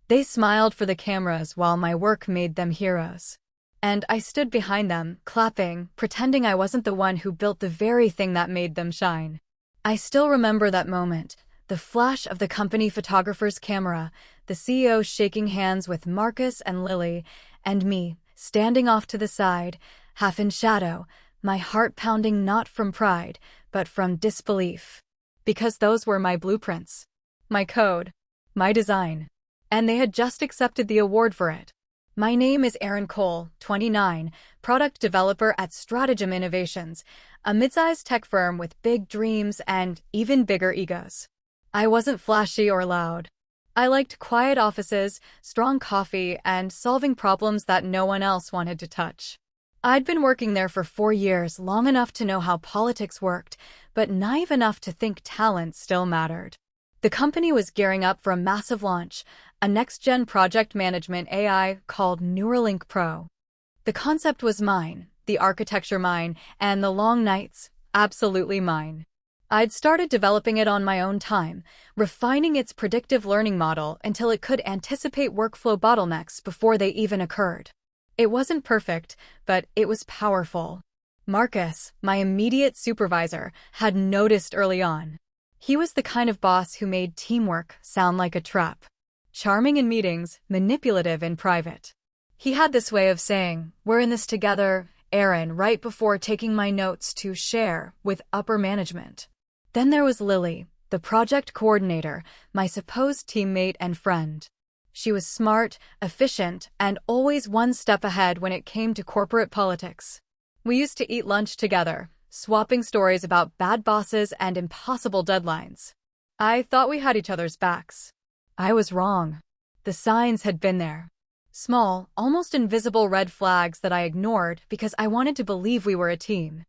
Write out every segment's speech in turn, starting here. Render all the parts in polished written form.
They smiled for the cameras while my work made them heroes. And I stood behind them, clapping, pretending I wasn't the one who built the very thing that made them shine. I still remember that moment, the flash of the company photographer's camera, the CEO shaking hands with Marcus and Lily, and me, standing off to the side, half in shadow, my heart pounding not from pride, but from disbelief. Because those were my blueprints, my code, my design. And they had just accepted the award for it. My name is Aaron Cole, 29, product developer at Stratagem Innovations, a mid-sized tech firm with big dreams and even bigger egos. I wasn't flashy or loud. I liked quiet offices, strong coffee, and solving problems that no one else wanted to touch. I'd been working there for 4 years, long enough to know how politics worked, but naive enough to think talent still mattered. The company was gearing up for a massive launch, a next-gen project management AI called Neuralink Pro. The concept was mine, the architecture mine, and the long nights, absolutely mine. I'd started developing it on my own time, refining its predictive learning model until it could anticipate workflow bottlenecks before they even occurred. It wasn't perfect, but it was powerful. Marcus, my immediate supervisor, had noticed early on. He was the kind of boss who made teamwork sound like a trap. Charming in meetings, manipulative in private. He had this way of saying, "We're in this together, Aaron," right before taking my notes to share with upper management. Then there was Lily, the project coordinator, my supposed teammate and friend. She was smart, efficient, and always one step ahead when it came to corporate politics. We used to eat lunch together, swapping stories about bad bosses and impossible deadlines. I thought we had each other's backs. I was wrong. The signs had been there. Small, almost invisible red flags that I ignored because I wanted to believe we were a team.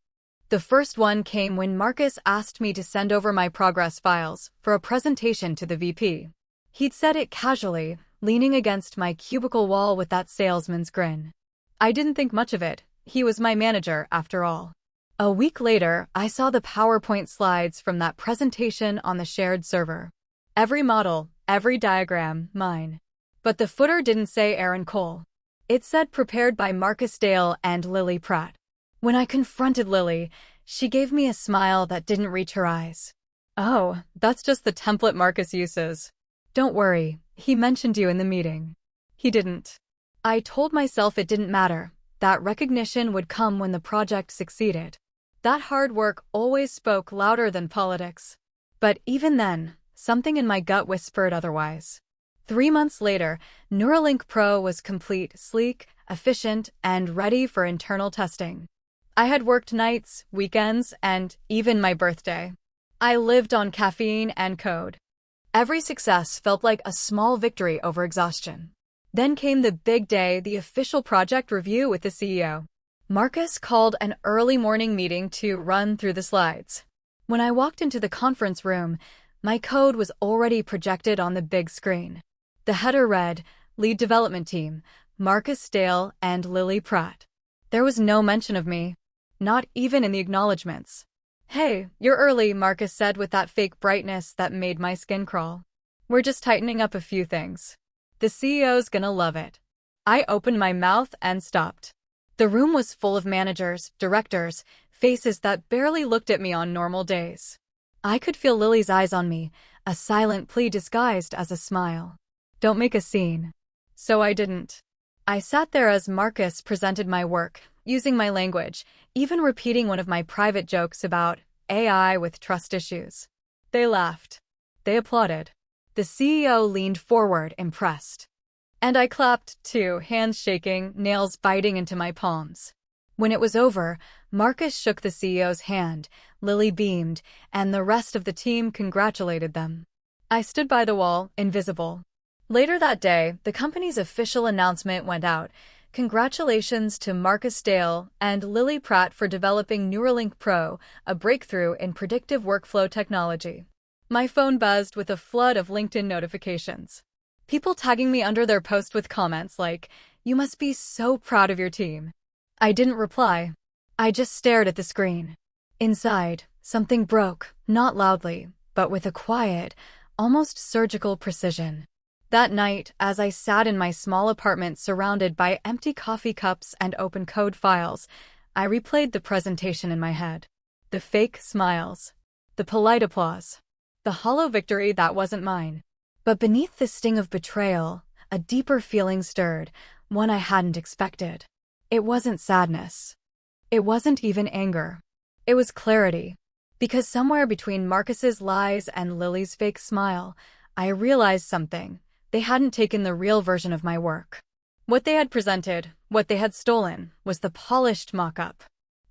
The first one came when Marcus asked me to send over my progress files for a presentation to the VP. He'd said it casually, leaning against my cubicle wall with that salesman's grin. I didn't think much of it. He was my manager, after all. A week later, I saw the PowerPoint slides from that presentation on the shared server. Every model, every diagram, mine. But the footer didn't say Aaron Cole. It said prepared by Marcus Dale and Lily Pratt. When I confronted Lily, she gave me a smile that didn't reach her eyes. "Oh, that's just the template Marcus uses. Don't worry, he mentioned you in the meeting." He didn't. I told myself it didn't matter. That recognition would come when the project succeeded. That hard work always spoke louder than politics. But even then, something in my gut whispered otherwise. 3 months later, Neuralink Pro was complete, sleek, efficient, and ready for internal testing. I had worked nights, weekends, and even my birthday. I lived on caffeine and code. Every success felt like a small victory over exhaustion. Then came the big day, the official project review with the CEO. Marcus called an early morning meeting to run through the slides. When I walked into the conference room, my code was already projected on the big screen. The header read, "Lead Development Team, Marcus Dale and Lily Pratt." There was no mention of me. Not even in the acknowledgments. "Hey, you're early," Marcus said with that fake brightness that made my skin crawl. "We're just tightening up a few things. The CEO's gonna love it." I opened my mouth and stopped. The room was full of managers, directors, faces that barely looked at me on normal days. I could feel Lily's eyes on me, a silent plea disguised as a smile. "Don't make a scene." So I didn't. I sat there as Marcus presented my work, using my language, even repeating one of my private jokes about AI with trust issues. They laughed. They applauded. The CEO leaned forward, impressed. And I clapped, too, hands shaking, nails biting into my palms. When it was over, Marcus shook the CEO's hand, Lily beamed, and the rest of the team congratulated them. I stood by the wall, invisible. Later that day, the company's official announcement went out. "Congratulations to Marcus Dale and Lily Pratt for developing Neuralink Pro, a breakthrough in predictive workflow technology." My phone buzzed with a flood of LinkedIn notifications. People tagging me under their post with comments like, "You must be so proud of your team." I didn't reply. I just stared at the screen. Inside, something broke, not loudly, but with a quiet, almost surgical precision. That night, as I sat in my small apartment surrounded by empty coffee cups and open code files, I replayed the presentation in my head. The fake smiles. The polite applause. The hollow victory that wasn't mine. But beneath the sting of betrayal, a deeper feeling stirred, one I hadn't expected. It wasn't sadness. It wasn't even anger. It was clarity. Because somewhere between Marcus's lies and Lily's fake smile, I realized something. They hadn't taken the real version of my work. What they had presented, what they had stolen, was the polished mock-up.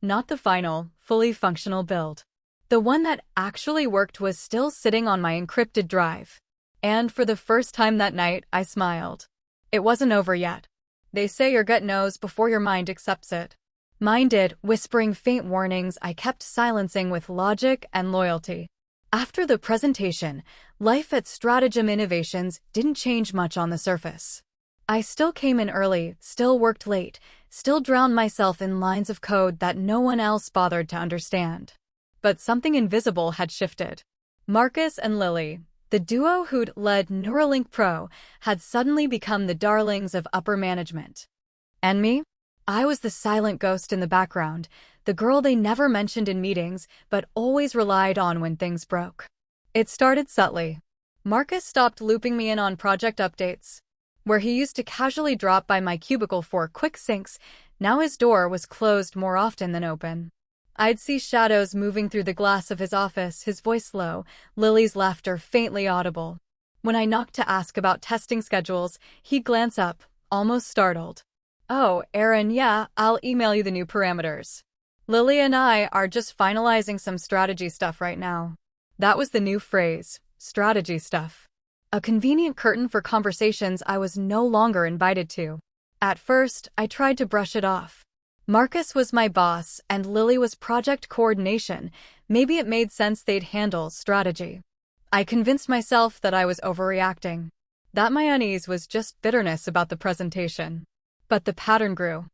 Not the final, fully functional build. The one that actually worked was still sitting on my encrypted drive. And for the first time that night, I smiled. It wasn't over yet. They say your gut knows before your mind accepts it. Mine did, whispering faint warnings I kept silencing with logic and loyalty. After the presentation, life at Stratagem Innovations didn't change much on the surface. I still came in early, still worked late, still drowned myself in lines of code that no one else bothered to understand. But something invisible had shifted. Marcus and Lily, the duo who'd led Neuralink Pro, had suddenly become the darlings of upper management. And me? I was the silent ghost in the background, the girl they never mentioned in meetings but always relied on when things broke. It started subtly. Marcus stopped looping me in on project updates. Where he used to casually drop by my cubicle for quick syncs, now his door was closed more often than open. I'd see shadows moving through the glass of his office, his voice low, Lily's laughter faintly audible. When I knocked to ask about testing schedules, he'd glance up, almost startled. "Oh, Aaron, yeah, I'll email you the new parameters. Lily and I are just finalizing some strategy stuff right now." That was the new phrase, strategy stuff. A convenient curtain for conversations I was no longer invited to. At first, I tried to brush it off. Marcus was my boss, and Lily was project coordination. Maybe it made sense they'd handle strategy. I convinced myself that I was overreacting. That my unease was just bitterness about the presentation. But the pattern grew.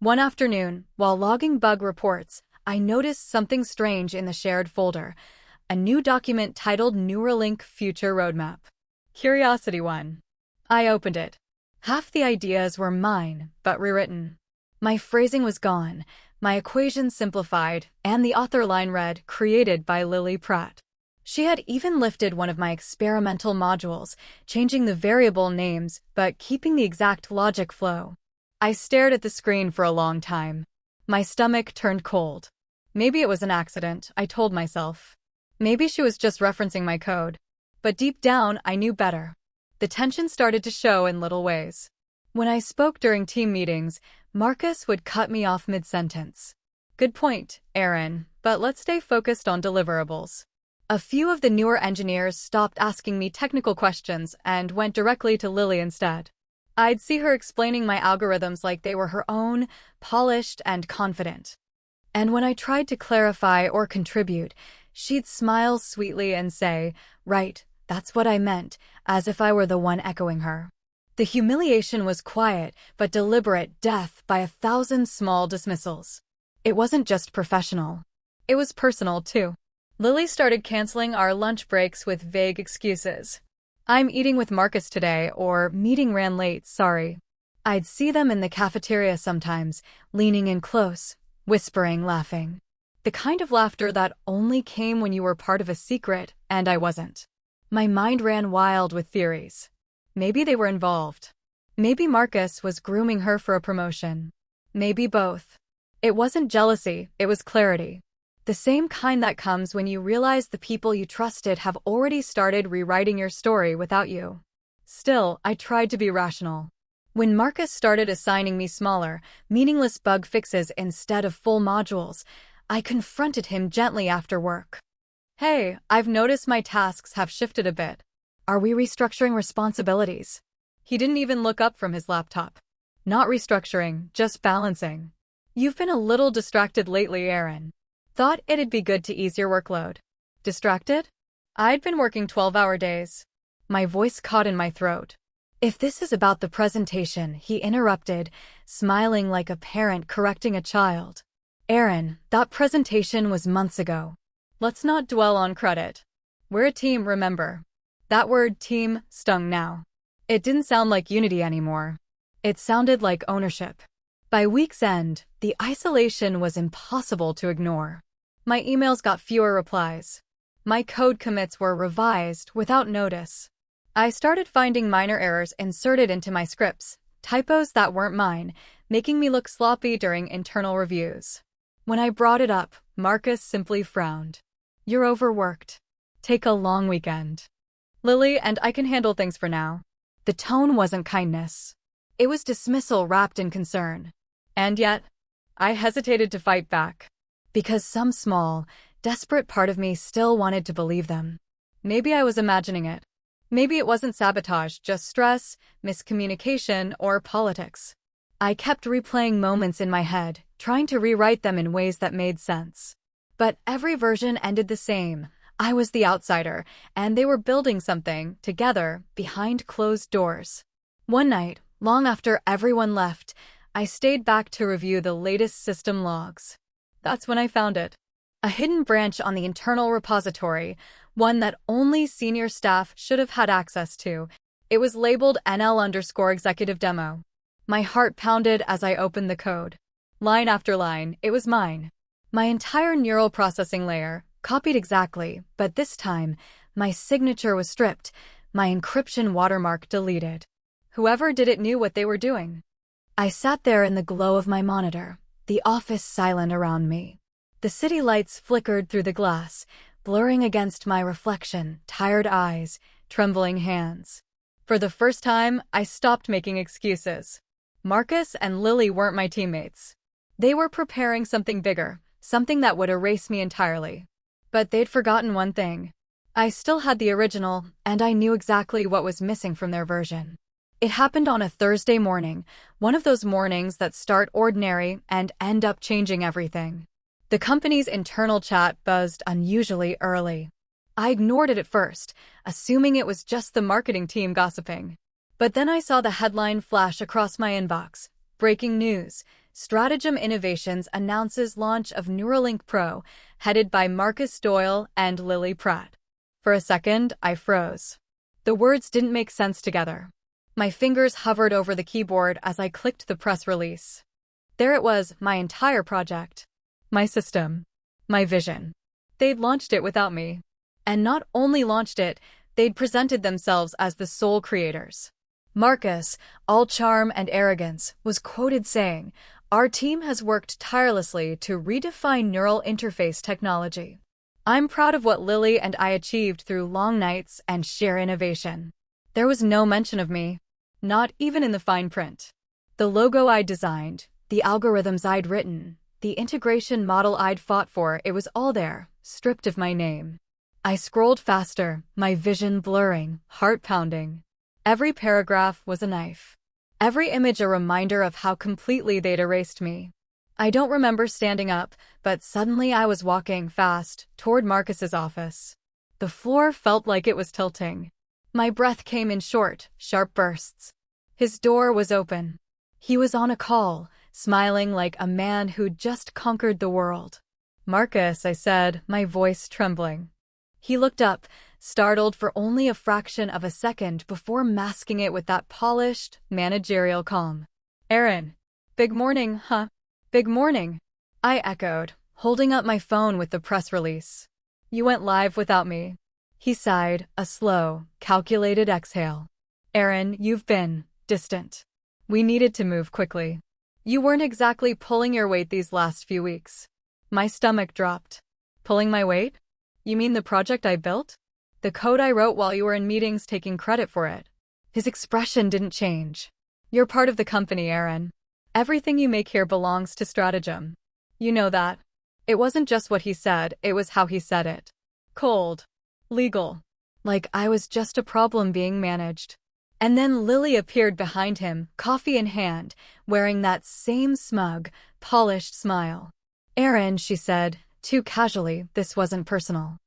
One afternoon, while logging bug reports, I noticed something strange in the shared folder. A new document titled Neuralink Future Roadmap. Curiosity 1. I opened it. Half the ideas were mine, but rewritten. My phrasing was gone, my equations simplified, and the author line read, "Created by Lily Pratt." She had even lifted one of my experimental modules, changing the variable names, but keeping the exact logic flow. I stared at the screen for a long time. My stomach turned cold. Maybe it was an accident, I told myself. Maybe she was just referencing my code. But deep down, I knew better. The tension started to show in little ways. When I spoke during team meetings, Marcus would cut me off mid-sentence. "Good point, Aaron, but let's stay focused on deliverables." A few of the newer engineers stopped asking me technical questions and went directly to Lily instead. I'd see her explaining my algorithms like they were her own, polished and confident. And when I tried to clarify or contribute, she'd smile sweetly and say, "Right, that's what I meant," as if I were the one echoing her. The humiliation was quiet, but deliberate death by 1,000 small dismissals. It wasn't just professional. It was personal, too. Lily started canceling our lunch breaks with vague excuses. "I'm eating with Marcus today," or "meeting ran late, sorry." I'd see them in the cafeteria sometimes, leaning in close, whispering, laughing. The kind of laughter that only came when you were part of a secret, and I wasn't. My mind ran wild with theories. Maybe they were involved. Maybe Marcus was grooming her for a promotion. Maybe both. It wasn't jealousy, it was clarity. The same kind that comes when you realize the people you trusted have already started rewriting your story without you. Still, I tried to be rational. When Marcus started assigning me smaller, meaningless bug fixes instead of full modules, I confronted him gently after work. "Hey, I've noticed my tasks have shifted a bit. Are we restructuring responsibilities?" He didn't even look up from his laptop. "Not restructuring, just balancing. You've been a little distracted lately, Aaron. Thought it'd be good to ease your workload." Distracted? I'd been working 12-hour days. My voice caught in my throat. "If this is about the presentation," he interrupted, smiling like a parent correcting a child. "Aaron, that presentation was months ago. Let's not dwell on credit. We're a team, remember." That word, team, stung now. It didn't sound like unity anymore. It sounded like ownership. By week's end, the isolation was impossible to ignore. My emails got fewer replies. My code commits were revised without notice. I started finding minor errors inserted into my scripts, typos that weren't mine, making me look sloppy during internal reviews. When I brought it up, Marcus simply frowned. "You're overworked. Take a long weekend." "Lily and I can handle things for now." The tone wasn't kindness. It was dismissal wrapped in concern. And yet, I hesitated to fight back. Because some small, desperate part of me still wanted to believe them. Maybe I was imagining it. Maybe it wasn't sabotage, just stress, miscommunication, or politics. I kept replaying moments in my head, trying to rewrite them in ways that made sense. But every version ended the same. I was the outsider, and they were building something, together, behind closed doors. One night, long after everyone left, I stayed back to review the latest system logs. That's when I found it. A hidden branch on the internal repository, one that only senior staff should have had access to. It was labeled NL_executive demo. My heart pounded as I opened the code. Line after line, it was mine. My entire neural processing layer, copied exactly, but this time, my signature was stripped, my encryption watermark deleted. Whoever did it knew what they were doing. I sat there in the glow of my monitor, the office silent around me. The city lights flickered through the glass, blurring against my reflection, tired eyes, trembling hands. For the first time, I stopped making excuses. Marcus and Lily weren't my teammates. They were preparing something bigger, something that would erase me entirely. But they'd forgotten one thing. I still had the original, and I knew exactly what was missing from their version. It happened on a Thursday morning, one of those mornings that start ordinary and end up changing everything. The company's internal chat buzzed unusually early. I ignored it at first, assuming it was just the marketing team gossiping. But then I saw the headline flash across my inbox. Breaking news. Stratagem Innovations announces launch of Neuralink Pro, headed by Marcus Doyle and Lily Pratt. For a second, I froze. The words didn't make sense together. My fingers hovered over the keyboard as I clicked the press release. There it was, my entire project. My system. My vision. They'd launched it without me. And not only launched it, they'd presented themselves as the sole creators. Marcus, all charm and arrogance, was quoted saying, "Our team has worked tirelessly to redefine neural interface technology. I'm proud of what Lily and I achieved through long nights and sheer innovation." There was no mention of me, not even in the fine print. The logo I'd designed, the algorithms I'd written, the integration model I'd fought for, it was all there, stripped of my name. I scrolled faster, my vision blurring, heart pounding. Every paragraph was a knife. Every image a reminder of how completely they'd erased me. I don't remember standing up, but suddenly I was walking fast toward Marcus's office. The floor felt like it was tilting. My breath came in short, sharp bursts. His door was open. He was on a call, smiling like a man who'd just conquered the world. "Marcus," I said, my voice trembling. He looked up, startled for only a fraction of a second before masking it with that polished, managerial calm. "Aaron. Big morning, huh?" "Big morning," I echoed, holding up my phone with the press release. "You went live without me." He sighed, a slow, calculated exhale. "Aaron, you've been distant. We needed to move quickly. You weren't exactly pulling your weight these last few weeks." My stomach dropped. "Pulling my weight? You mean the project I built? The code I wrote while you were in meetings taking credit for it?" His expression didn't change. "You're part of the company, Aaron. Everything you make here belongs to Stratagem. You know that." It wasn't just what he said, it was how he said it. Cold. Legal. Like I was just a problem being managed. And then Lily appeared behind him, coffee in hand, wearing that same smug, polished smile. "Aaron," she said, too casually, this wasn't personal.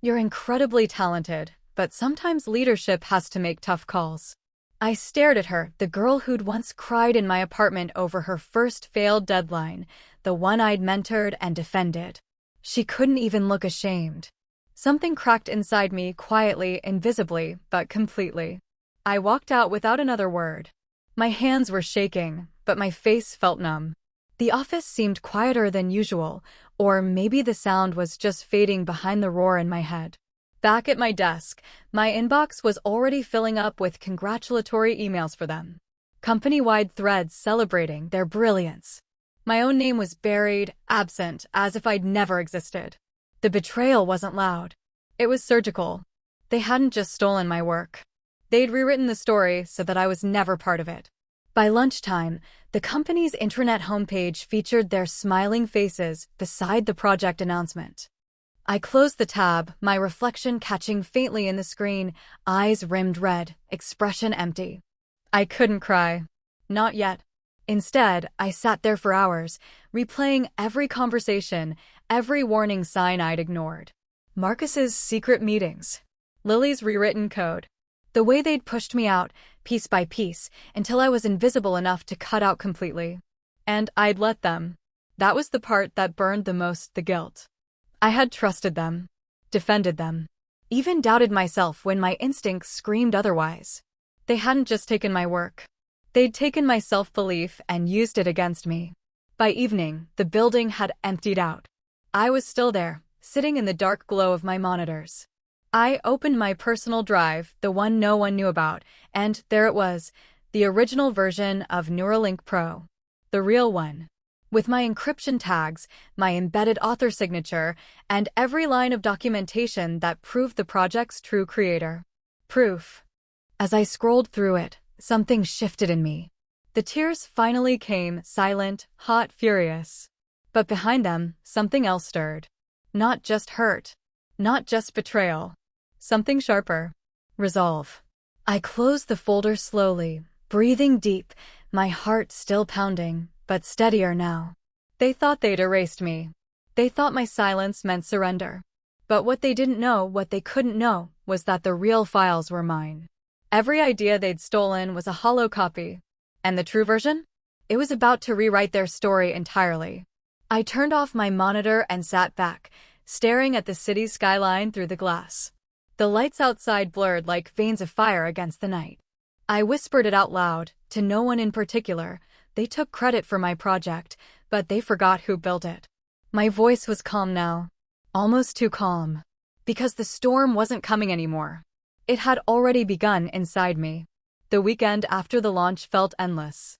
"You're incredibly talented, but sometimes leadership has to make tough calls." I stared at her, the girl who'd once cried in my apartment over her first failed deadline, the one I'd mentored and defended. She couldn't even look ashamed. Something cracked inside me quietly, invisibly, but completely. I walked out without another word. My hands were shaking, but my face felt numb. The office seemed quieter than usual, or maybe the sound was just fading behind the roar in my head. Back at my desk, my inbox was already filling up with congratulatory emails for them. Company-wide threads celebrating their brilliance. My own name was buried, absent, as if I'd never existed. The betrayal wasn't loud. It was surgical. They hadn't just stolen my work. They'd rewritten the story so that I was never part of it. By lunchtime, the company's intranet homepage featured their smiling faces beside the project announcement. I closed the tab, my reflection catching faintly in the screen, eyes rimmed red, expression empty. I couldn't cry. Not yet. Instead, I sat there for hours, replaying every conversation, every warning sign I'd ignored. Marcus's secret meetings. Lily's rewritten code. The way they'd pushed me out, piece by piece, until I was invisible enough to cut out completely. And I'd let them. That was the part that burned the most, the guilt. I had trusted them, defended them, even doubted myself when my instincts screamed otherwise. They hadn't just taken my work. They'd taken my self-belief and used it against me. By evening, the building had emptied out. I was still there, sitting in the dark glow of my monitors. I opened my personal drive, the one no one knew about, and there it was, the original version of Neuralink Pro. The real one. With my encryption tags, my embedded author signature, and every line of documentation that proved the project's true creator. Proof. As I scrolled through it, something shifted in me. The tears finally came, silent, hot, furious. But behind them, something else stirred. Not just hurt. Not just betrayal. Something sharper. Resolve. I closed the folder slowly, breathing deep, my heart still pounding, but steadier now. They thought they'd erased me. They thought my silence meant surrender. But what they didn't know, what they couldn't know, was that the real files were mine. Every idea they'd stolen was a hollow copy. And the true version? It was about to rewrite their story entirely. I turned off my monitor and sat back, staring at the city's skyline through the glass. The lights outside blurred like veins of fire against the night. I whispered it out loud, to no one in particular. They took credit for my project, but they forgot who built it. My voice was calm now. Almost too calm. Because the storm wasn't coming anymore. It had already begun inside me. The weekend after the launch felt endless.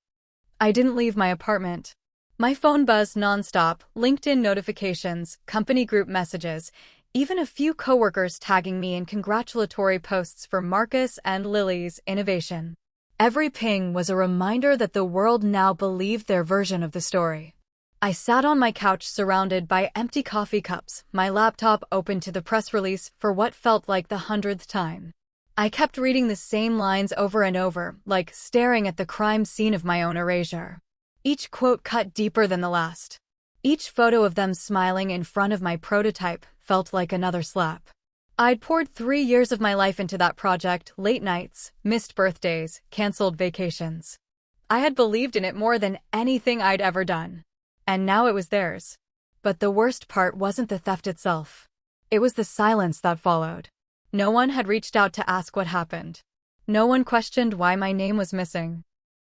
I didn't leave my apartment. My phone buzzed nonstop, LinkedIn notifications, company group messages, even a few coworkers tagging me in congratulatory posts for Marcus and Lily's innovation. Every ping was a reminder that the world now believed their version of the story. I sat on my couch surrounded by empty coffee cups, my laptop open to the press release for what felt like the 100th time. I kept reading the same lines over and over, like staring at the crime scene of my own erasure. Each quote cut deeper than the last. Each photo of them smiling in front of my prototype felt like another slap. I'd poured 3 years of my life into that project, late nights, missed birthdays, canceled vacations. I had believed in it more than anything I'd ever done. And now it was theirs. But the worst part wasn't the theft itself. It was the silence that followed. No one had reached out to ask what happened. No one questioned why my name was missing.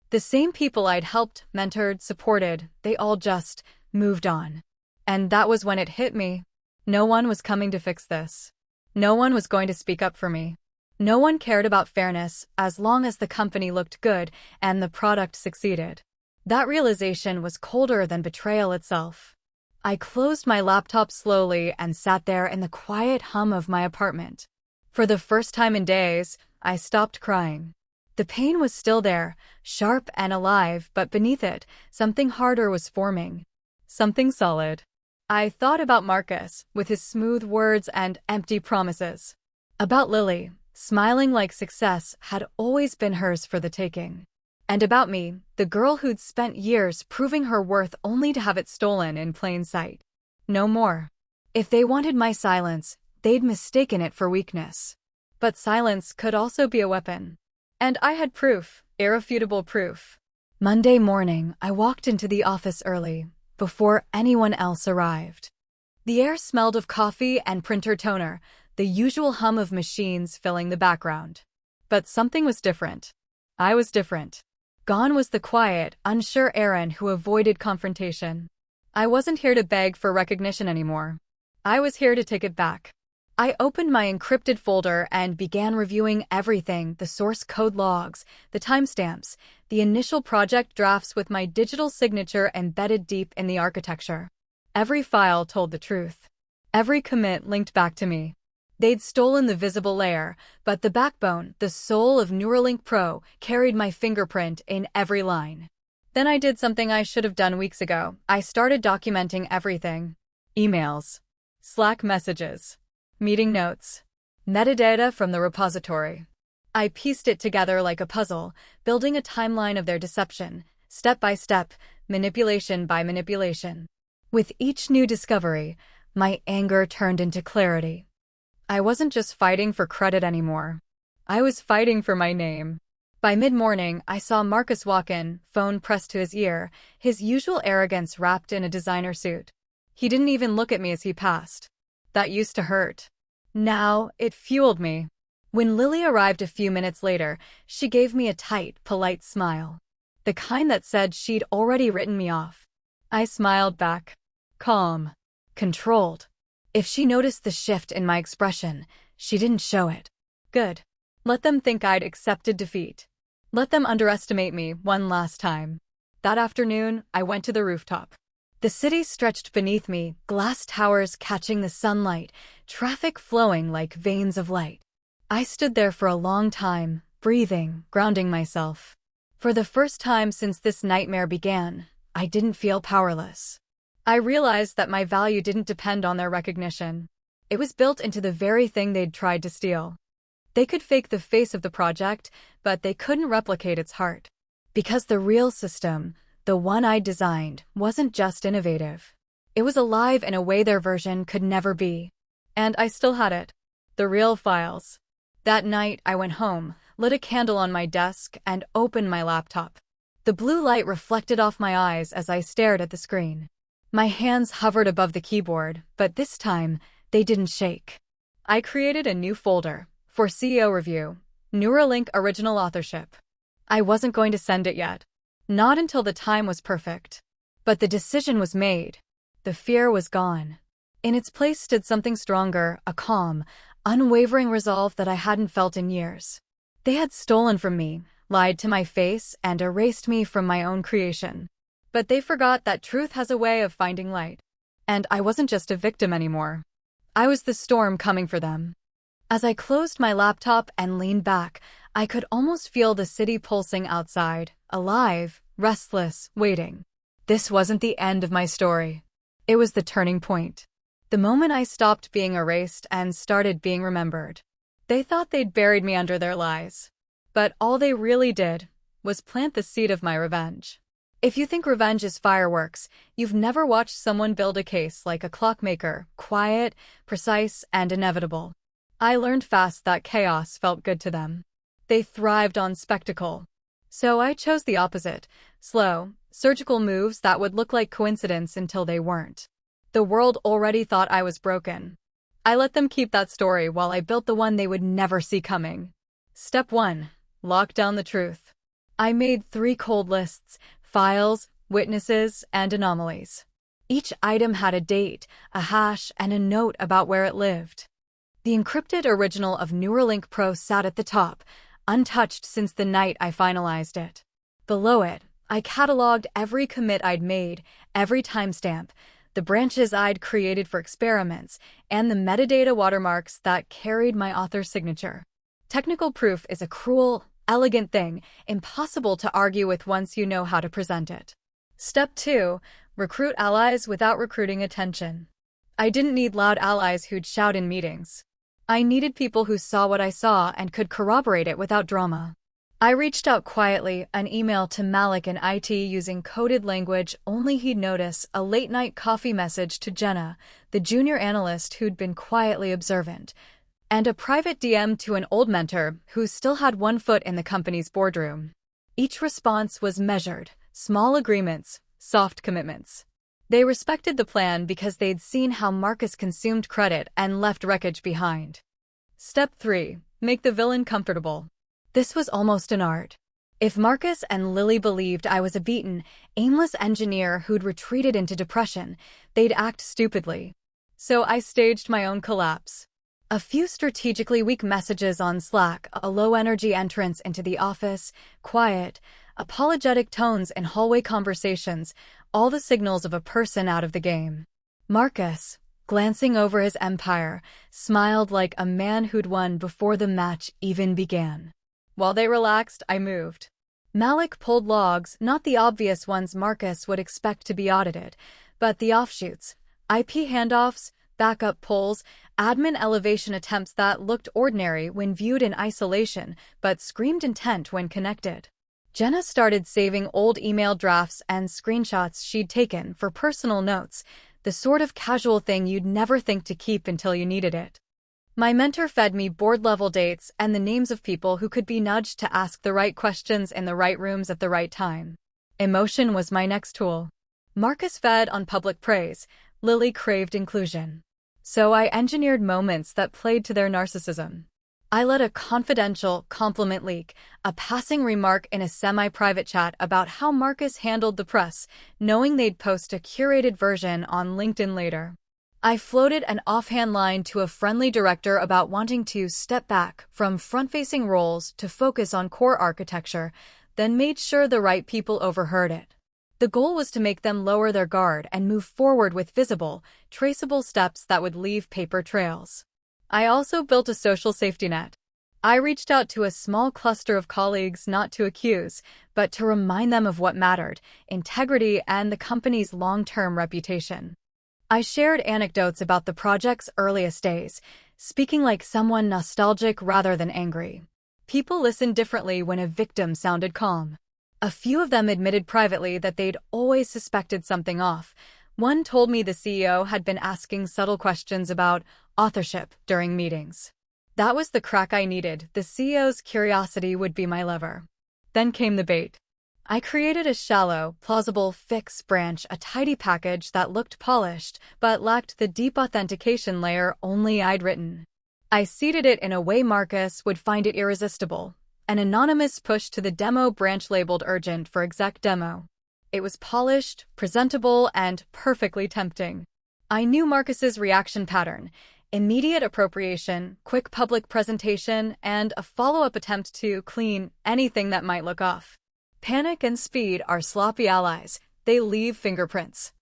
The same people I'd helped, mentored, supported, they all just moved on. And that was when it hit me. No one was coming to fix this. No one was going to speak up for me. No one cared about fairness as long as the company looked good and the product succeeded. That realization was colder than betrayal itself. I closed my laptop slowly and sat there in the quiet hum of my apartment. For the first time in days, I stopped crying. The pain was still there, sharp and alive, but beneath it, something harder was forming. Something solid. I thought about Marcus, with his smooth words and empty promises. About Lily, smiling like success had always been hers for the taking. And about me, the girl who'd spent years proving her worth only to have it stolen in plain sight. No more. If they wanted my silence, they'd mistaken it for weakness. But silence could also be a weapon. And I had proof, irrefutable proof. Monday morning, I walked into the office early, before anyone else arrived. The air smelled of coffee and printer toner, the usual hum of machines filling the background. But something was different. I was different. Gone was the quiet, unsure Aaron who avoided confrontation. I wasn't here to beg for recognition anymore. I was here to take it back. I opened my encrypted folder and began reviewing everything: the source code logs, the timestamps, the initial project drafts with my digital signature embedded deep in the architecture. Every file told the truth. Every commit linked back to me. They'd stolen the visible layer, but the backbone, the soul of Neuralink Pro, carried my fingerprint in every line. Then I did something I should have done weeks ago. I started documenting everything. Emails, Slack messages, meeting notes, metadata from the repository. I pieced it together like a puzzle, building a timeline of their deception, step by step, manipulation by manipulation. With each new discovery, my anger turned into clarity. I wasn't just fighting for credit anymore. I was fighting for my name. By mid-morning, I saw Marcus walk in, phone pressed to his ear, his usual arrogance wrapped in a designer suit. He didn't even look at me as he passed. That used to hurt. Now, it fueled me. When Lily arrived a few minutes later, she gave me a tight, polite smile. The kind that said she'd already written me off. I smiled back. Calm. Controlled. If she noticed the shift in my expression, she didn't show it. Good. Let them think I'd accepted defeat. Let them underestimate me one last time. That afternoon, I went to the rooftop. The city stretched beneath me, glass towers catching the sunlight, traffic flowing like veins of light. I stood there for a long time, breathing, grounding myself. For the first time since this nightmare began, I didn't feel powerless. I realized that my value didn't depend on their recognition. It was built into the very thing they'd tried to steal. They could fake the face of the project, but they couldn't replicate its heart. Because the real system, the one I designed, wasn't just innovative. It was alive in a way their version could never be. And I still had it. The real files. That night, I went home, lit a candle on my desk, and opened my laptop. The blue light reflected off my eyes as I stared at the screen. My hands hovered above the keyboard, but this time, they didn't shake. I created a new folder for CEO review, Neuralink original authorship. I wasn't going to send it yet. Not until the time was perfect. But the decision was made. The fear was gone. In its place stood something stronger, a calm, unwavering resolve that I hadn't felt in years. They had stolen from me, lied to my face, and erased me from my own creation. But they forgot that truth has a way of finding light. And I wasn't just a victim anymore. I was the storm coming for them. As I closed my laptop and leaned back, I could almost feel the city pulsing outside, alive, restless, waiting. This wasn't the end of my story. It was the turning point. The moment I stopped being erased and started being remembered. They thought they'd buried me under their lies. But all they really did was plant the seed of my revenge. If you think revenge is fireworks, you've never watched someone build a case like a clockmaker, quiet, precise, and inevitable. I learned fast that chaos felt good to them. They thrived on spectacle. So I chose the opposite: slow, surgical moves that would look like coincidence until they weren't. The world already thought I was broken. I let them keep that story while I built the one they would never see coming. Step 1. Lock down the truth. I made 3 cold lists: files, witnesses, and anomalies. Each item had a date, a hash, and a note about where it lived. The encrypted original of Neuralink Pro sat at the top, untouched since the night I finalized it. Below it, I cataloged every commit I'd made, every timestamp, the branches I'd created for experiments, and the metadata watermarks that carried my author's signature. Technical proof is a cruel, elegant thing, impossible to argue with once you know how to present it. Step 2. Recruit allies without recruiting attention. I didn't need loud allies who'd shout in meetings. I needed people who saw what I saw and could corroborate it without drama. I reached out quietly, an email to Malik in IT using coded language only he'd notice, a late-night coffee message to Jenna, the junior analyst who'd been quietly observant, and a private DM to an old mentor who still had one foot in the company's boardroom. Each response was measured, small agreements, soft commitments. They respected the plan because they'd seen how Marcus consumed credit and left wreckage behind. Step 3. Make the villain comfortable. This was almost an art. If Marcus and Lily believed I was a beaten, aimless engineer who'd retreated into depression, they'd act stupidly. So I staged my own collapse. A few strategically weak messages on Slack, a low-energy entrance into the office, quiet, apologetic tones in hallway conversations, all the signals of a person out of the game. Marcus, glancing over his empire, smiled like a man who'd won before the match even began. While they relaxed, I moved. Malik pulled logs, not the obvious ones Marcus would expect to be audited, but the offshoots, IP handoffs, backup pulls, admin elevation attempts that looked ordinary when viewed in isolation, but screamed intent when connected. Jenna started saving old email drafts and screenshots she'd taken for personal notes, the sort of casual thing you'd never think to keep until you needed it. My mentor fed me board-level dates and the names of people who could be nudged to ask the right questions in the right rooms at the right time. Emotion was my next tool. Marcus fed on public praise, Lily craved inclusion. So I engineered moments that played to their narcissism. I let a confidential compliment leak, a passing remark in a semi-private chat about how Marcus handled the press, knowing they'd post a curated version on LinkedIn later. I floated an offhand line to a friendly director about wanting to step back from front-facing roles to focus on core architecture, then made sure the right people overheard it. The goal was to make them lower their guard and move forward with visible, traceable steps that would leave paper trails. I also built a social safety net. I reached out to a small cluster of colleagues not to accuse, but to remind them of what mattered, integrity and the company's long-term reputation. I shared anecdotes about the project's earliest days, speaking like someone nostalgic rather than angry. People listened differently when a victim sounded calm. A few of them admitted privately that they'd always suspected something off. One told me the CEO had been asking subtle questions about authorship during meetings. That was the crack I needed. The CEO's curiosity would be my lever. Then came the bait. I created a shallow, plausible fix branch, a tidy package that looked polished, but lacked the deep authentication layer only I'd written. I seeded it in a way Marcus would find it irresistible. An anonymous push to the demo branch labeled urgent for exec demo. It was polished, presentable, and perfectly tempting. I knew Marcus's reaction pattern: immediate appropriation, quick public presentation, and a follow-up attempt to clean anything that might look off. Panic and speed are sloppy allies. They leave fingerprints.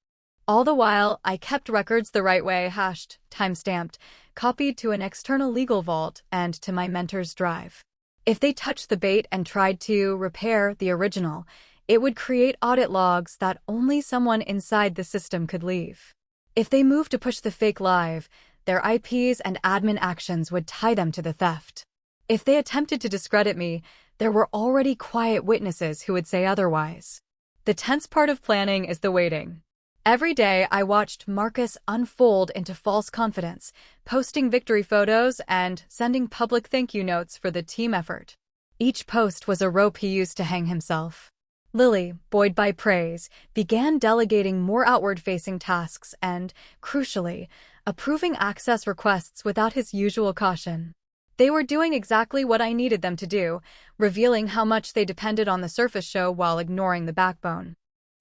All the while, I kept records the right way, hashed, time-stamped, copied to an external legal vault and to my mentor's drive. If they touched the bait and tried to repair the original, it would create audit logs that only someone inside the system could leave. If they moved to push the fake live, their IPs and admin actions would tie them to the theft. If they attempted to discredit me, there were already quiet witnesses who would say otherwise. The tense part of planning is the waiting. Every day I watched Marcus unfold into false confidence, posting victory photos and sending public thank you notes for the team effort. Each post was a rope he used to hang himself. Lily, buoyed by praise, began delegating more outward-facing tasks and, crucially, approving access requests without his usual caution. They were doing exactly what I needed them to do, revealing how much they depended on the surface show while ignoring the backbone.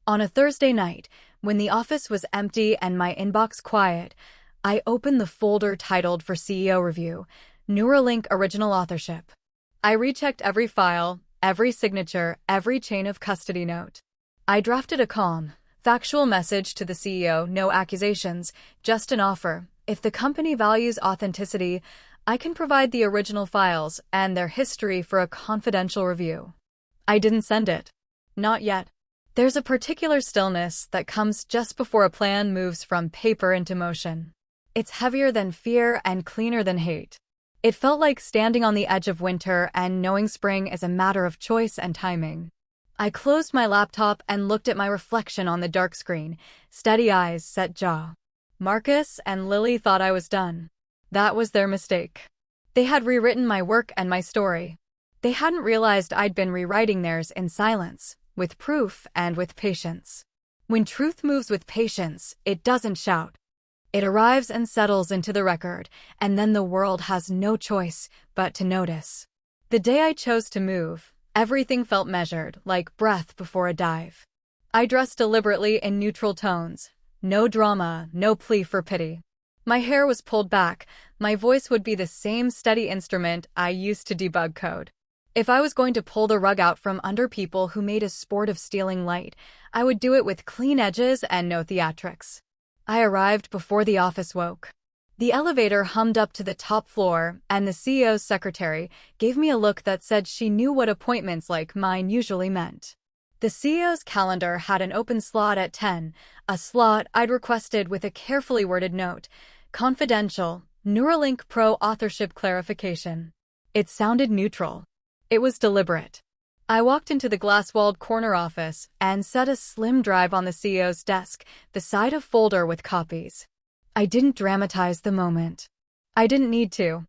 On a Thursday night, when the office was empty and my inbox quiet, I opened the folder titled for CEO Review, Neuralink Original Authorship. I rechecked every file, every signature, every chain of custody note. I drafted a calm, factual message to the CEO, no accusations, just an offer. If the company values authenticity, I can provide the original files and their history for a confidential review. I didn't send it. Not yet. There's a particular stillness that comes just before a plan moves from paper into motion. It's heavier than fear and cleaner than hate. It felt like standing on the edge of winter and knowing spring is a matter of choice and timing. I closed my laptop and looked at my reflection on the dark screen, steady eyes, set jaw. Marcus and Lily thought I was done. That was their mistake. They had rewritten my work and my story. They hadn't realized I'd been rewriting theirs in silence, with proof and with patience. When truth moves with patience, it doesn't shout. It arrives and settles into the record, and then the world has no choice but to notice. The day I chose to move, everything felt measured, like breath before a dive. I dressed deliberately in neutral tones. No drama, no plea for pity. My hair was pulled back. My voice would be the same steady instrument I used to debug code. If I was going to pull the rug out from under people who made a sport of stealing light, I would do it with clean edges and no theatrics. I arrived before the office woke. The elevator hummed up to the top floor, and the CEO's secretary gave me a look that said she knew what appointments like mine usually meant. The CEO's calendar had an open slot at 10, a slot I'd requested with a carefully worded note, confidential, Neuralink Pro authorship clarification. It sounded neutral. It was deliberate. I walked into the glass-walled corner office and set a slim drive on the CEO's desk, beside a folder with copies. I didn't dramatize the moment. I didn't need to.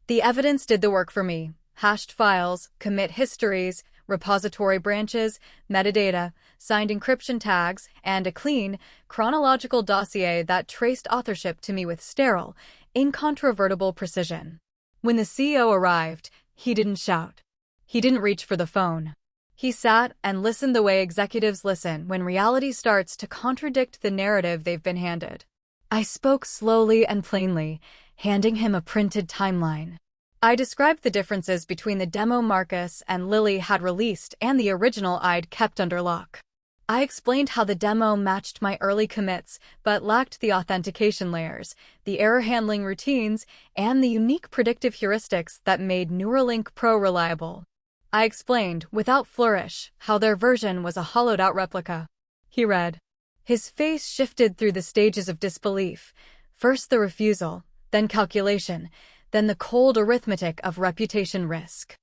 The evidence did the work for me. Hashed files, commit histories, repository branches, metadata, signed encryption tags, and a clean, chronological dossier that traced authorship to me with sterile, incontrovertible precision. When the CEO arrived, he didn't shout. He didn't reach for the phone. He sat and listened the way executives listen when reality starts to contradict the narrative they've been handed. I spoke slowly and plainly, handing him a printed timeline. I described the differences between the demo Marcus and Lily had released and the original I'd kept under lock. I explained how the demo matched my early commits but lacked the authentication layers, the error handling routines, and the unique predictive heuristics that made Neuralink Pro reliable. I explained, without flourish, how their version was a hollowed-out replica. He read. His face shifted through the stages of disbelief, first the refusal, then calculation, then the cold arithmetic of reputation risk.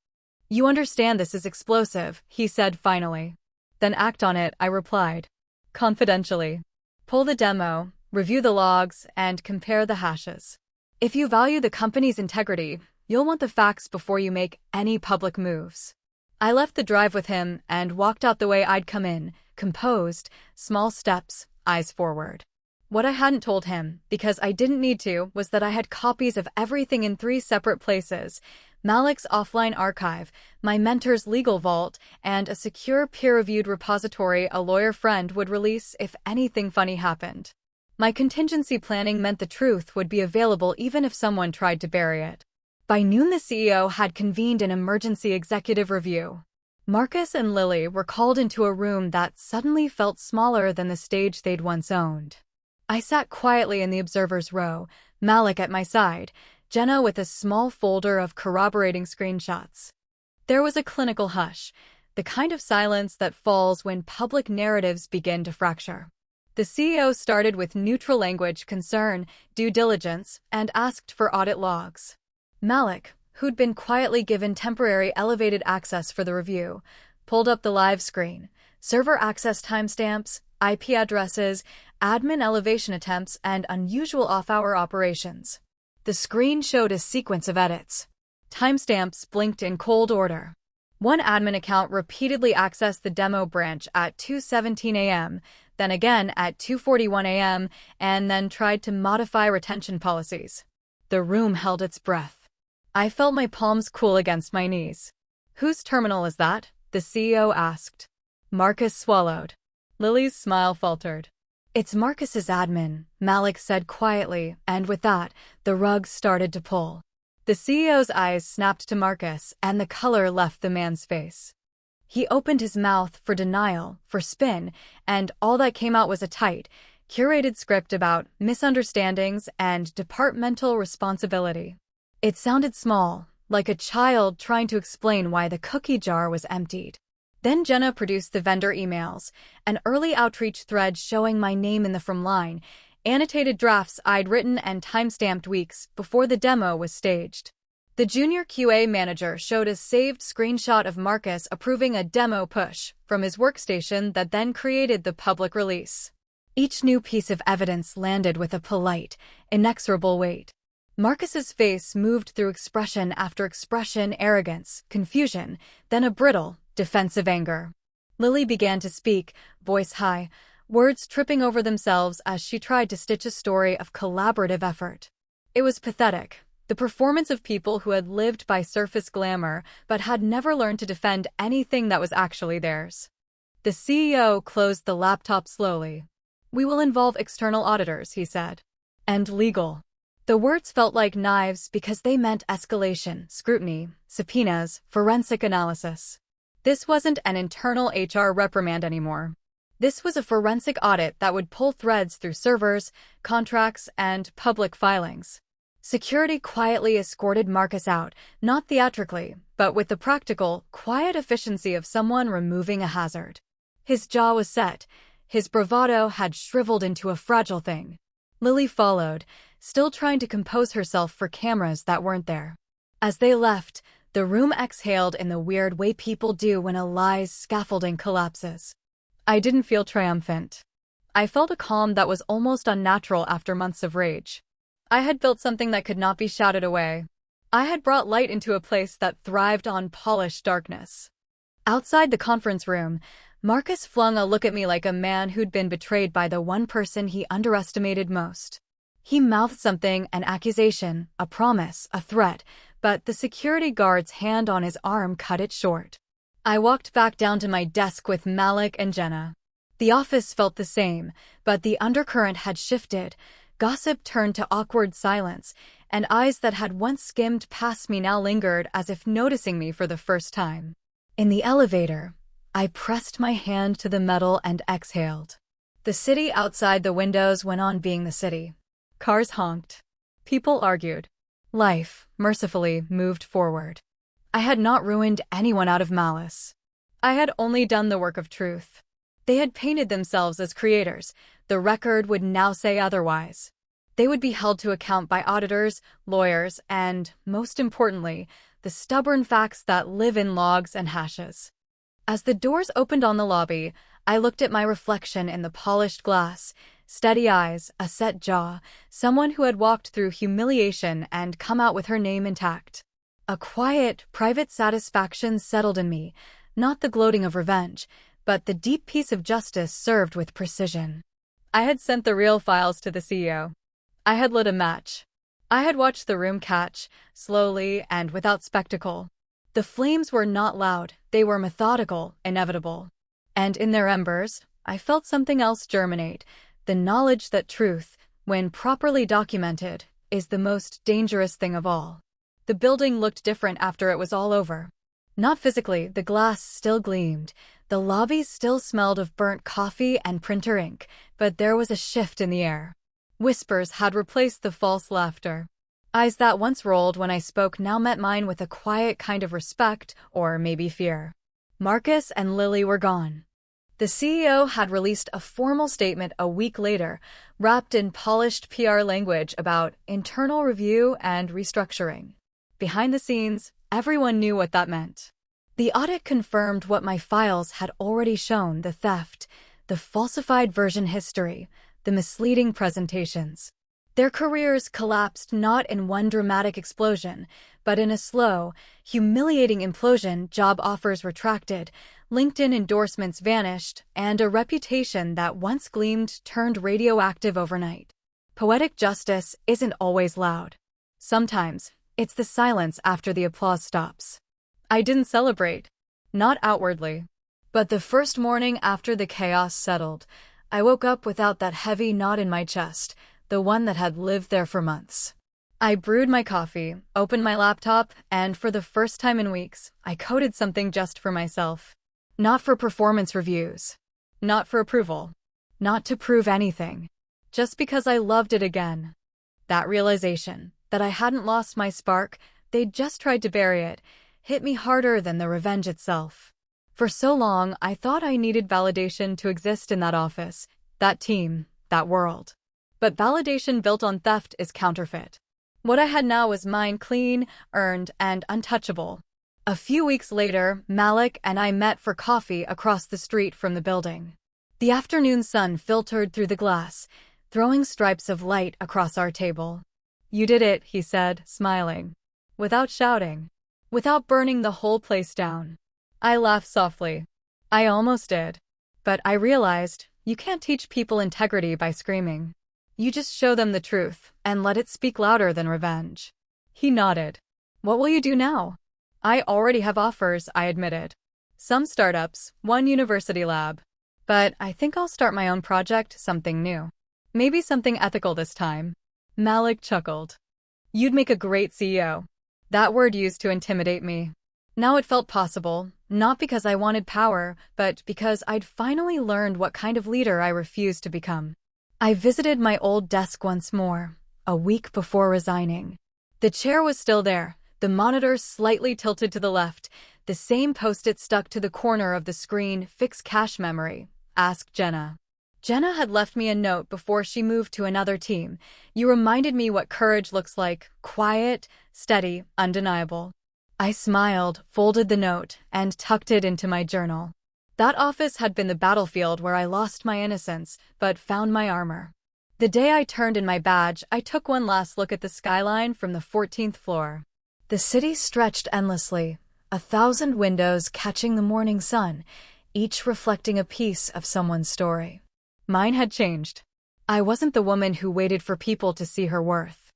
"You understand this is explosive," he said finally. "Then act on it," I replied. Confidentially. Pull the demo, review the logs, and compare the hashes. If you value the company's integrity, you'll want the facts before you make any public moves. I left the drive with him and walked out the way I'd come in, composed, small steps, eyes forward. What I hadn't told him, because I didn't need to, was that I had copies of everything in 3 separate places: Malik's offline archive, my mentor's legal vault, and a secure peer-reviewed repository a lawyer friend would release if anything funny happened. My contingency planning meant the truth would be available even if someone tried to bury it. By noon, the CEO had convened an emergency executive review. Marcus and Lily were called into a room that suddenly felt smaller than the stage they'd once owned. I sat quietly in the observer's row, Malik at my side, Jenna with a small folder of corroborating screenshots. There was a clinical hush, the kind of silence that falls when public narratives begin to fracture. The CEO started with neutral language, concern, due diligence, and asked for audit logs. Malik, who'd been quietly given temporary elevated access for the review, pulled up the live screen. Server access timestamps, IP addresses, admin elevation attempts, and unusual off-hour operations. The screen showed a sequence of edits. Timestamps blinked in cold order. One admin account repeatedly accessed the demo branch at 2:17 a.m., then again at 2:41 a.m., and then tried to modify retention policies. The room held its breath. I felt my palms cool against my knees. "Whose terminal is that?" the CEO asked. Marcus swallowed. Lily's smile faltered. "It's Marcus's admin," Malik said quietly, and with that, the rug started to pull. The CEO's eyes snapped to Marcus, and the color left the man's face. He opened his mouth for denial, for spin, and all that came out was a tight, curated script about misunderstandings and departmental responsibility. It sounded small, like a child trying to explain why the cookie jar was emptied. Then Jenna produced the vendor emails, an early outreach thread showing my name in the from line, annotated drafts I'd written, and timestamped weeks before the demo was staged. The junior QA manager showed a saved screenshot of Marcus approving a demo push from his workstation that then created the public release. Each new piece of evidence landed with a polite, inexorable weight. Marcus's face moved through expression after expression, arrogance, confusion, then a brittle, defensive anger. Lily began to speak, voice high, words tripping over themselves as she tried to stitch a story of collaborative effort. It was pathetic. The performance of people who had lived by surface glamour but had never learned to defend anything that was actually theirs. The CEO closed the laptop slowly. "We will involve external auditors," he said. "And legal." The words felt like knives because they meant escalation, scrutiny, subpoenas, forensic analysis. This wasn't an internal HR reprimand anymore. This was a forensic audit that would pull threads through servers, contracts, and public filings. Security quietly escorted Marcus out, not theatrically, but with the practical, quiet efficiency of someone removing a hazard. His jaw was set. His bravado had shriveled into a fragile thing. Lily followed, still trying to compose herself for cameras that weren't there. As they left, the room exhaled in the weird way people do when a lie's scaffolding collapses. I didn't feel triumphant. I felt a calm that was almost unnatural after months of rage. I had built something that could not be shouted away. I had brought light into a place that thrived on polished darkness. Outside the conference room, Marcus flung a look at me like a man who'd been betrayed by the one person he underestimated most. He mouthed something, an accusation, a promise, a threat, but the security guard's hand on his arm cut it short. I walked back down to my desk with Malik and Jenna. The office felt the same, but the undercurrent had shifted. Gossip turned to awkward silence, and eyes that had once skimmed past me now lingered as if noticing me for the first time. In the elevator, I pressed my hand to the metal and exhaled. The city outside the windows went on being the city. Cars honked. People argued. Life, mercifully, moved forward. I had not ruined anyone out of malice. I had only done the work of truth. They had painted themselves as creators. The record would now say otherwise. They would be held to account by auditors, lawyers, and, most importantly, the stubborn facts that live in logs and hashes. As the doors opened on the lobby, I looked at my reflection in the polished glass. Steady eyes, a set jaw, someone who had walked through humiliation and come out with her name intact. A quiet, private satisfaction settled in me, not the gloating of revenge, but the deep peace of justice served with precision. I had sent the real files to the CEO. I had lit a match. I had watched the room catch, slowly and without spectacle. The flames were not loud, they were methodical, inevitable. And in their embers, I felt something else germinate, the knowledge that truth, when properly documented, is the most dangerous thing of all. The building looked different after it was all over. Not physically, the glass still gleamed. The lobby still smelled of burnt coffee and printer ink, but there was a shift in the air. Whispers had replaced the false laughter. Eyes that once rolled when I spoke now met mine with a quiet kind of respect, or maybe fear. Marcus and Lily were gone. The CEO had released a formal statement a week later, wrapped in polished PR language about internal review and restructuring. Behind the scenes, everyone knew what that meant. The audit confirmed what my files had already shown: the theft, the falsified version history, the misleading presentations. Their careers collapsed not in one dramatic explosion, but in a slow, humiliating implosion. Job offers retracted, LinkedIn endorsements vanished, and a reputation that once gleamed turned radioactive overnight. Poetic justice isn't always loud. Sometimes, it's the silence after the applause stops. I didn't celebrate. Not outwardly. But the first morning after the chaos settled, I woke up without that heavy knot in my chest, the one that had lived there for months. I brewed my coffee, opened my laptop, and for the first time in weeks, I coded something just for myself. Not for performance reviews. Not for approval. Not to prove anything. Just because I loved it again. That realization, that I hadn't lost my spark, they'd just tried to bury it, hit me harder than the revenge itself. For so long, I thought I needed validation to exist in that office, that team, that world. But validation built on theft is counterfeit. What I had now was mine, clean, earned, and untouchable. A few weeks later, Malik and I met for coffee across the street from the building. The afternoon sun filtered through the glass, throwing stripes of light across our table. "You did it," he said, smiling. Without shouting. Without burning the whole place down. I laughed softly. I almost did. But I realized, you can't teach people integrity by screaming. You just show them the truth, and let it speak louder than revenge. He nodded. What will you do now? I already have offers, I admitted. Some startups, one university lab. But I think I'll start my own project, something new. Maybe something ethical this time. Malik chuckled. You'd make a great CEO. That word used to intimidate me. Now it felt possible, not because I wanted power, but because I'd finally learned what kind of leader I refused to become. I visited my old desk once more, a week before resigning. The chair was still there, the monitor slightly tilted to the left, the same post-it stuck to the corner of the screen, fix cache memory. Ask Jenna. Jenna had left me a note before she moved to another team. You reminded me what courage looks like, quiet, steady, undeniable. I smiled, folded the note, and tucked it into my journal. That office had been the battlefield where I lost my innocence, but found my armor. The day I turned in my badge, I took one last look at the skyline from the 14th floor. The city stretched endlessly, 1,000 windows catching the morning sun, each reflecting a piece of someone's story. Mine had changed. I wasn't the woman who waited for people to see her worth.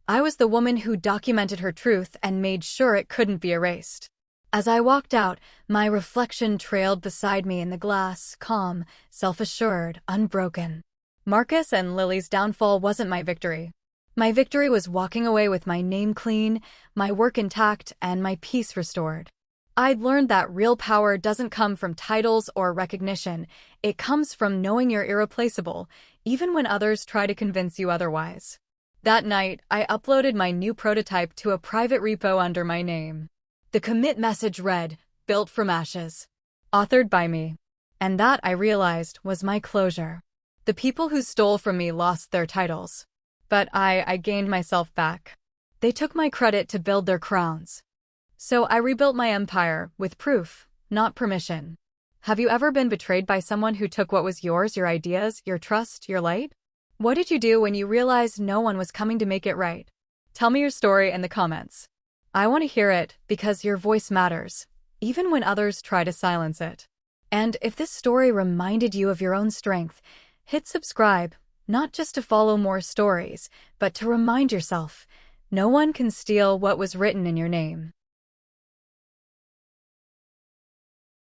I was the woman who documented her truth and made sure it couldn't be erased. As I walked out, my reflection trailed beside me in the glass, calm, self-assured, unbroken. Marcus and Lily's downfall wasn't my victory. My victory was walking away with my name clean, my work intact, and my peace restored. I'd learned that real power doesn't come from titles or recognition. It comes from knowing you're irreplaceable, even when others try to convince you otherwise. That night, I uploaded my new prototype to a private repo under my name. The commit message read, "Built from ashes." Authored by me. And that, I realized, was my closure. The people who stole from me lost their titles. But I gained myself back. They took my credit to build their crowns. So I rebuilt my empire, with proof, not permission. Have you ever been betrayed by someone who took what was yours, your ideas, your trust, your light? What did you do when you realized no one was coming to make it right? Tell me your story in the comments. I want to hear it, because your voice matters, even when others try to silence it. And if this story reminded you of your own strength, hit subscribe, not just to follow more stories, but to remind yourself, no one can steal what was written in your name.